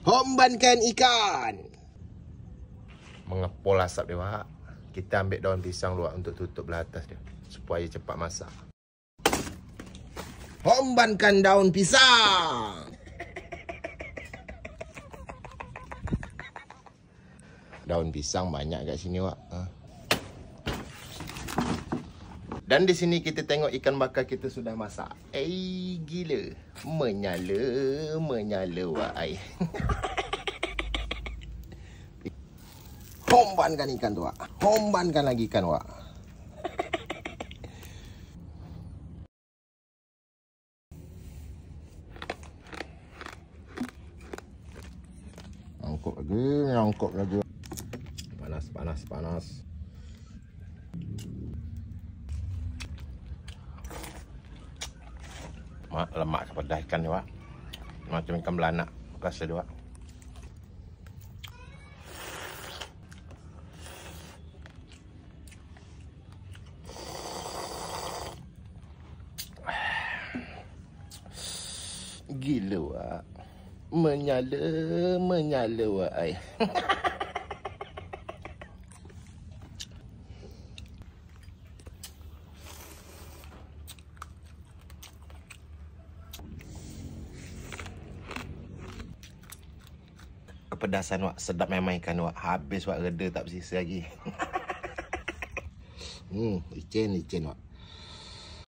Hombankan ikan. Mengepul asap dia, Wak. Kita ambil daun pisang luar untuk tutup belah atas dia, supaya cepat masak. Hombankan daun pisang. Daun pisang banyak kat sini, Wak. Dan di sini kita tengok ikan bakar kita sudah masak. Gila. Menyala, Wak. Hombankan ikan tu, Wak. Hombankan lagi ikan, Wak. Angkut lagi. Panas. Lemak sepedas ikan dia, Wak. Macam ikan belanak rasa dia, Wak. Gila, Wak. Menyala, Wak. Kepedasan, Wak. Sedap memang ikan, Wak. Habis, Wak. Reda tak bersisa lagi. Licin, Wak.